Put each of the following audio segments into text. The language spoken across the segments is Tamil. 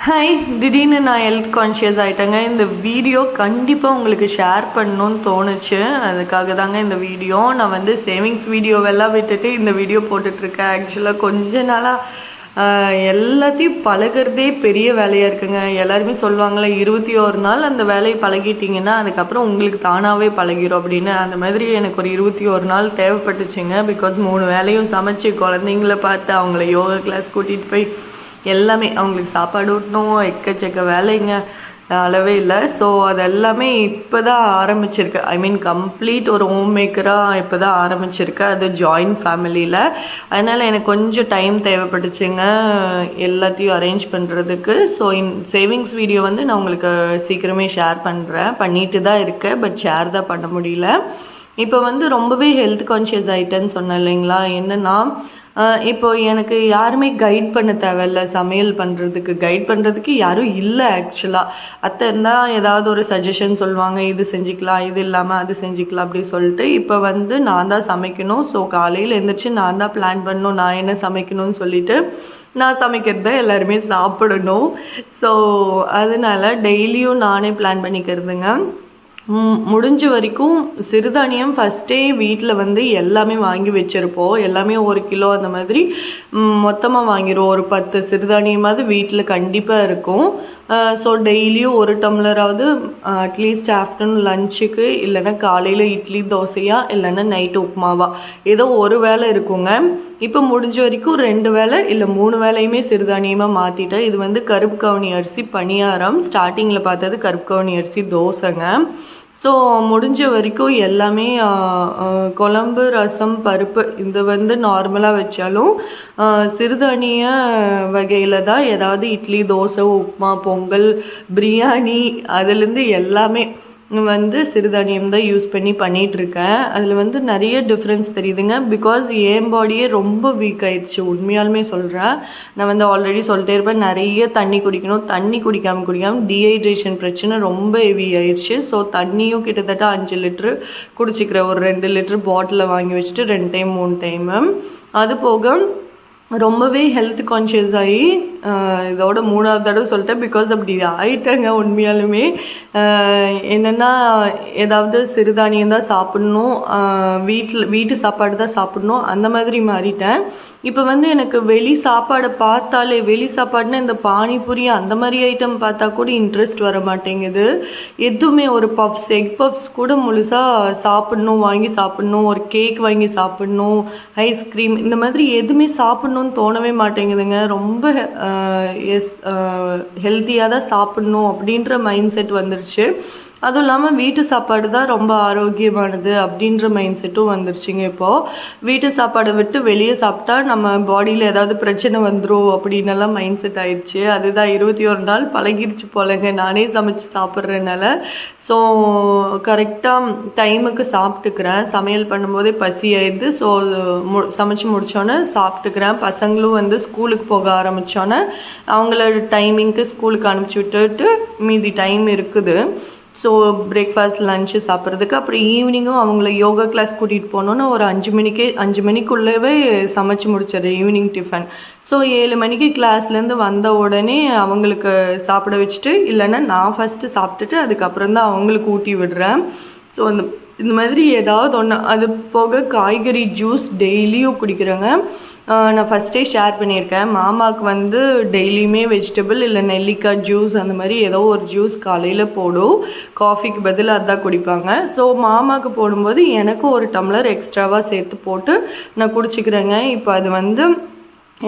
ஹாய், திடீர்னு நான் ஹெல்த் கான்ஷியஸ் ஆகிட்டேங்க. இந்த வீடியோ கண்டிப்பாக உங்களுக்கு ஷேர் பண்ணணும்னு தோணுச்சு. அதுக்காக தாங்க இந்த வீடியோ. நான் வந்து சேவிங்ஸ் வீடியோவெல்லாம் விட்டுட்டு இந்த வீடியோ போட்டுட்ருக்கேன். ஆக்சுவலாக கொஞ்ச நாளாக எல்லாத்தையும் பழகிறதே பெரிய வேலையாக இருக்குங்க. எல்லாருமே சொல்லுவாங்களே 21 நாள் அந்த வேலையை பழகிட்டிங்கன்னா அதுக்கப்புறம் உங்களுக்கு தானாகவே பழகிடும் அப்படின்னு. அந்த மாதிரி எனக்கு ஒரு 21 நாள் தேவைப்பட்டுச்சுங்க. பிகாஸ் 3 வேலையும் சமைச்சு குழந்தைங்கள பார்த்து அவங்கள யோகா கிளாஸ் கூட்டிகிட்டு போய் எல்லாமே அவங்களுக்கு சாப்பாடு ஊட்டணும், எக்கச்சக்க வேலைங்க, அளவே இல்லை. ஸோ அது எல்லாமே இப்போ தான் ஆரம்பிச்சிருக்கு. ஐ மீன் கம்ப்ளீட் ஒரு ஹோம் மேக்கராக இப்போ தான் ஆரம்பிச்சிருக்கு, அது ஜாயின்ட் ஃபேமிலியில். அதனால் எனக்கு கொஞ்சம் டைம் தேவைப்பட்டுச்சுங்க எல்லாத்தையும் அரேஞ்ச் பண்ணுறதுக்கு. ஸோ சேவிங்ஸ் வீடியோ வந்து நான் உங்களுக்கு சீக்கிரமே ஷேர் பண்ணுறேன். பண்ணிட்டு தான் இருக்கேன், பட் ஷேர் தான் பண்ண முடியல. இப்போ வந்து ரொம்பவே ஹெல்த் கான்ஷியஸ் ஆகிட்டேன்னு சொன்னேன் இல்லைங்களா. என்னென்னா இப்போ எனக்கு யாருமே கைட் பண்ண தேவையில்ல. சமையல் பண்ணுறதுக்கு கைட் பண்ணுறதுக்கு யாரும் இல்லை. ஆக்சுவலாக அத்தை இருந்தால் ஏதாவது ஒரு சஜஷன் சொல்லுவாங்க, இது செஞ்சுக்கலாம், இது இல்லாமல் அது செஞ்சுக்கலாம் அப்படி சொல்லிட்டு. இப்போ வந்து நான் தான் சமைக்கணும். ஸோ காலையில் எழுந்திரிச்சு நான் தான் பிளான் பண்ணணும் நான் என்ன சமைக்கணும்னு சொல்லிட்டு. நான் சமைக்கிறத எல்லாருமே சாப்பிடணும். ஸோ அதனால் டெய்லியும் நானே பிளான் பண்ணிக்கிறதுங்க. முடிஞ்ச வரைக்கும் சிறுதானியம் ஃபஸ்ட்டே வீட்டில் வந்து எல்லாமே வாங்கி வச்சுருப்போம். எல்லாமே 1 கிலோ அந்த மாதிரி மொத்தமாக வாங்கிடுவோம். ஒரு 10 சிறுதானியமாவது வீட்டில் கண்டிப்பாக இருக்கும். ஸோ டெய்லியும் 1 டம்ளராவது அட்லீஸ்ட் ஆஃப்டர்நூன் லஞ்சுக்கு, இல்லைன்னா காலையில் இட்லி தோசையா, இல்லைன்னா நைட்டு உப்புமாவா, ஏதோ ஒரு வேளை இருக்குங்க. இப்போ முடிஞ்ச வரைக்கும் 2 வேளை இல்லை 3 வேளையுமே சிறுதானியமாக மாற்றிட்டேன். இது வந்து கருப்பு கவுனி அரிசி பணியாரம். ஸ்டார்டிங்கில் பார்த்தது கருப்பு கவுனி அரிசி தோசைங்க. ஸோ முடிஞ்ச வரைக்கும் எல்லாமே குழம்பு, ரசம், பருப்பு இது வந்து நார்மலாக வச்சாலும் சிறுதானிய வகையில் தான். ஏதாவது இட்லி, தோசை, உப்புமா, பொங்கல், பிரியாணி, அதுலேருந்து எல்லாமே வந்து சிறுதானியம் தான் யூஸ் பண்ணி பண்ணிகிட்ருக்கேன். அதில் வந்து நிறைய டிஃப்ரென்ஸ் தெரியுதுங்க. பிகாஸ் என் பாடியே ரொம்ப வீக் ஆயிடுச்சு, உண்மையாலுமே சொல்கிறேன். நான் வந்து ஆல்ரெடி சொல்லிட்டே இருப்பேன், நிறைய தண்ணி குடிக்கணும். தண்ணி குடிக்காமல் டீஹைட்ரேஷன் பிரச்சனை ரொம்ப ஹெவி ஆயிடுச்சு. ஸோ தண்ணியும் கிட்டத்தட்ட 5 லிட்ரு குடிச்சிக்கிறேன். ஒரு 2 லிட்ரு பாட்டிலில் வாங்கி வச்சுட்டு 2 டைம் 3 டைமு. அது போக ரொம்பவே ஹெல்த் கான்ஷியஸ் ஆகி இதோட 3வது தடவை சொல்லிட்டேன். பிகாஸ் அப்படி ஆயிட்டேங்க உண்மையாலுமே. என்னென்னா ஏதாவது சிறுதானியம் தான் சாப்பிட்ணும், வீட்டு சாப்பாடு தான் சாப்பிட்ணும், அந்த மாதிரி மாறிட்டேன். இப்போ வந்து எனக்கு வெளி சாப்பாடை பார்த்தாலே, வெளி சாப்பாடுனா இந்த பானிபூரி அந்த மாதிரி ஐட்டம் பார்த்தா கூட இன்ட்ரெஸ்ட் வர மாட்டேங்குது. எதுவுமே ஒரு பஃப்ஸ், எக் பஃப்ஸ் கூட முழுசாக சாப்பிட்ணும், வாங்கி சாப்பிட்ணும், ஒரு கேக் வாங்கி சாப்பிட்ணும், ஐஸ்கிரீம், இந்த மாதிரி எதுவுமே சாப்பிட்ணுன்னு தோணவே மாட்டேங்குதுங்க. ரொம்ப ஹெல்த்தியாக தான் சாப்பிட்ணும் அப்படின்ற மைண்ட் செட் வந்துருச்சு. அதுவும் இல்லாமல் வீட்டு சாப்பாடு தான் ரொம்ப ஆரோக்கியமானது அப்படின்ற மைண்ட் செட்டும் வந்துருச்சுங்க. இப்போது வீட்டு சாப்பாடை விட்டு வெளியே சாப்பிட்டா நம்ம பாடியில் ஏதாவது பிரச்சனை வந்துடும் அப்படின்னெல்லாம் மைண்ட் செட் ஆயிடுச்சு. அதுதான் 21 நாள் பழகிடுச்சு போலங்க, நானே சமைச்சு சாப்பிட்றதுனால. ஸோ கரெக்டாக டைமுக்கு சாப்பிட்டுக்கிறேன். சமையல் பண்ணும்போதே பசி ஆயிடுது. ஸோ சமைச்சு முடித்தோன்னே சாப்பிட்டுக்கிறேன். பசங்களும் வந்து ஸ்கூலுக்கு போக ஆரம்பித்தோன்னே அவங்களோட டைமிங்க்கு ஸ்கூலுக்கு அனுப்பிச்சி விட்டுட்டு மீதி டைம் இருக்குது. ஸோ பிரேக்ஃபாஸ்ட், லன்ச்சு சாப்பிட்றதுக்கு, அப்புறம் ஈவினிங்கும் அவங்கள யோகா கிளாஸ் கூட்டிகிட்டு போனோன்னு ஒரு 5 மணிக்குள்ளவே சமைச்சு முடிச்சிடுறேன் ஈவினிங் டிஃபன். ஸோ 7 மணிக்கு கிளாஸ்லேருந்து வந்த உடனே அவங்களுக்கு சாப்பிட வச்சுட்டு, இல்லைன்னா நான் ஃபஸ்ட்டு சாப்பிட்டுட்டு அதுக்கப்புறம் தான் அவங்களுக்கு ஊட்டி விடுறேன். ஸோ இந்த மாதிரி ஏதாவது ஒன்று. அது போக காய்கறி ஜூஸ் டெய்லியும் குடிக்கிறேங்க. நான் ஃபஸ்ட்டே ஷேர் பண்ணியிருக்கேன். மாமாவுக்கு வந்து டெய்லியுமே வெஜிடபிள் இல்லை நெல்லிக்காய் ஜூஸ் அந்த மாதிரி ஏதோ ஒரு ஜூஸ் காலையில் போடும். காஃபிக்கு பதில் அதுதான் குடிப்பாங்க. ஸோ மாமாவுக்கு போடும்போது எனக்கும் ஒரு டம்ளர் எக்ஸ்ட்ராவாக சேர்த்து போட்டு நான் குடிச்சிக்கிறேங்க. இப்போ அது வந்து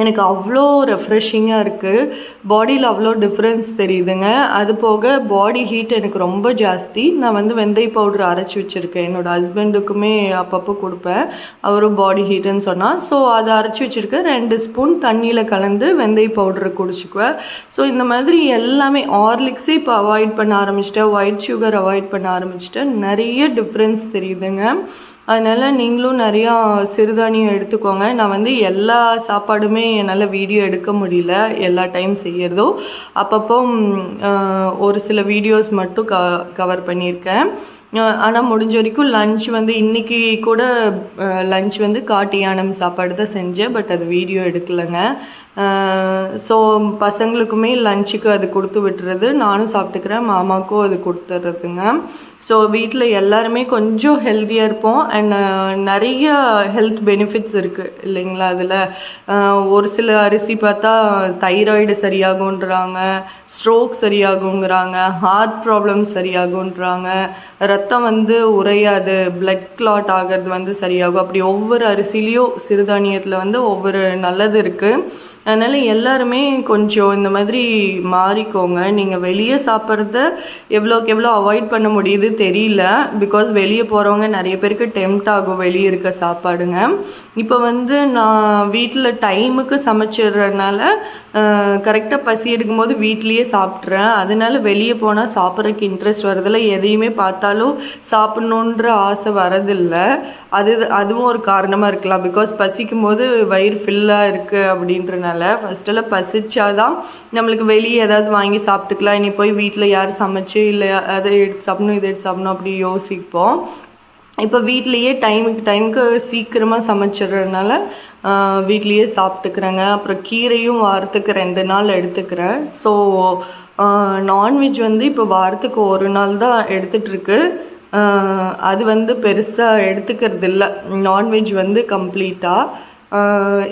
எனக்கு அவ்வளோ ரெஃப்ரெஷிங்காக இருக்குது. பாடியில் அவ்வளோ டிஃப்ரென்ஸ் தெரியுதுங்க. அது போக பாடி ஹீட் எனக்கு ரொம்ப ஜாஸ்தி. நான் வந்து வெந்தய பவுட்ரு அரைச்சி வச்சுருக்கேன். என்னோடய ஹஸ்பண்டுக்குமே அப்பப்போ கொடுப்பேன், அவரும் பாடி ஹீட்டுன்னு சொன்னால். ஸோ அதை அரைச்சி வச்சுருக்கேன். 2 ஸ்பூன் தண்ணியில் கலந்து வெந்தய பவுட்ரு குடிச்சிக்குவேன். ஸோ இந்த மாதிரி எல்லாமே ஹார்லிக்ஸே இப்போ அவாய்ட் பண்ண ஆரம்பிச்சிட்டேன், ஒயிட் சுகர் அவாய்ட் பண்ண ஆரம்பிச்சிட்டேன். நிறைய டிஃப்ரென்ஸ் தெரியுதுங்க. அதனால் நீங்களும் நிறையா சிறுதானியம் எடுத்துக்கோங்க. நான் வந்து எல்லா சாப்பாடுமே என்னால் வீடியோ எடுக்க முடியல, எல்லா டைம் செய்கிறதோ. அப்பப்போ ஒரு சில வீடியோஸ் மட்டும் கவர் பண்ணியிருக்கேன். ஆனால் முடிஞ்ச வரைக்கும் லன்ச் வந்து இன்றைக்கி கூட லன்ச் வந்து காட்டு யானம் சாப்பாடு தான் செஞ்சேன். பட் அது வீடியோ எடுக்கலைங்க. ஸோ பசங்களுக்குமே லஞ்சுக்கு அது கொடுத்து விட்டுறது, நானும் சாப்பிட்டுக்கிறேன், மாமாவுக்கும் அது கொடுத்துட்றதுங்க. ஸோ வீட்டில் எல்லாருமே கொஞ்சம் ஹெல்த்தியாக இருப்போம். அண்ட் நிறைய ஹெல்த் பெனிஃபிட்ஸ் இருக்குது இல்லைங்களா அதில். ஒரு சில அரிசி பார்த்தா தைராய்டு சரியாகுன்றாங்க, ஸ்ட்ரோக் சரியாகுங்கிறாங்க, ஹார்ட் ப்ராப்ளம் சரியாகுன்றாங்க, ரத்தம் வந்து உறையாது, பிளட் கிளாட் ஆகிறது வந்து சரியாகும். அப்படி ஒவ்வொரு அரிசிலையும் சிறுதானியத்தில் வந்து ஒவ்வொரு நல்லது இருக்குது. அதனால் எல்லாருமே கொஞ்சம் இந்த மாதிரி மாறிக்கோங்க. நீங்கள் வெளியே சாப்பிட்றத எவ்வளோக்கு எவ்வளோ அவாய்ட் பண்ண முடியுது தெரியல. பிகாஸ் வெளியே போகிறவங்க நிறைய பேருக்கு டெம்ட் ஆகும் வெளியே இருக்க சாப்பாடுங்க. இப்போ வந்து நான் வீட்டில் டைமுக்கு சமைச்சிடுறதுனால கரெக்டாக பசி எடுக்கும்போது வீட்லேயே சாப்பிட்றேன். அதனால வெளியே போனால் சாப்பிட்றதுக்கு இன்ட்ரெஸ்ட் வரதில்லை. எதையுமே பார்த்தாலும் சாப்பிட்ணுன்ற ஆசை வரதில்லை. அதுவும் ஒரு காரணமாக இருக்கலாம். பிகாஸ் பசிக்கும் போது வயிறு ஃபில்லாக இருக்குது அப்படின்றனால ஃபஸ்ட்டெல்லாம் பசிச்சாதான் நம்மளுக்கு வெளியே ஏதாவது வாங்கி சாப்பிட்டுக்கலாம். இனி போய் வீட்டில் யார் சமைச்சு இல்லை அதை எடுத்து சாப்பிடணும் இதை எடுத்து சாப்பிடணும் அப்படி யோசிப்போம். இப்போ வீட்லேயே டைமுக்கு சீக்கிரமாக சமைச்சிடுறதுனால வீட்லேயே சாப்பிட்டுக்கிறேங்க. அப்புறம் கீரையும் வாரத்துக்கு 2 நாள் எடுத்துக்கிறேன். ஸோ நான்வெஜ் வந்து இப்போ வாரத்துக்கு 1 நாள் தான் எடுத்துகிட்ருக்கு. அது வந்து பெருசாக எடுத்துக்கிறது இல்லை நான்வெஜ் வந்து கம்ப்ளீட்டாக.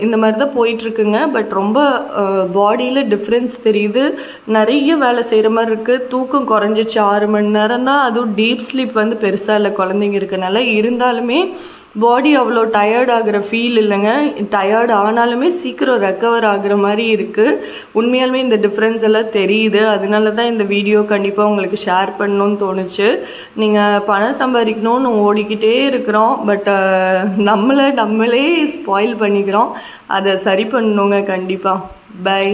இந்த மாதிரி தான் போயிட்டுருக்குங்க. பட் ரொம்ப பாடியில் டிஃப்ரென்ஸ் தெரியுது. நிறைய வேலை செய்கிற மாதிரி இருக்குது. தூக்கம் குறைஞ்சிச்சு. 6 மணி நேரம் தான். அதுவும் டீப் ஸ்லீப் வந்து பெருசாக இல்லை குழந்தைங்க இருக்கனால. இருந்தாலுமே பாடி அவ்வளோ டயர்ட் ஆகிற ஃபீல் இல்லைங்க. டயர்ட் ஆனாலுமே சீக்கிரம் ரெக்கவர் ஆகிற மாதிரி இருக்குது. உண்மையாலுமே இந்த டிஃப்ரென்ஸ் எல்லாம் தெரியுது. அதனால தான் இந்த வீடியோ கண்டிப்பாக உங்களுக்கு ஷேர் பண்ணணும்னு தோணுச்சு. நீங்கள் பணம் சம்பாதிக்கணும்னு ஓடிக்கிட்டே இருக்கிறோம். பட் நம்மளே ஸ்பாயில் பண்ணிக்கிறோம். அதை சரி பண்ணணுங்க கண்டிப்பாக. பை.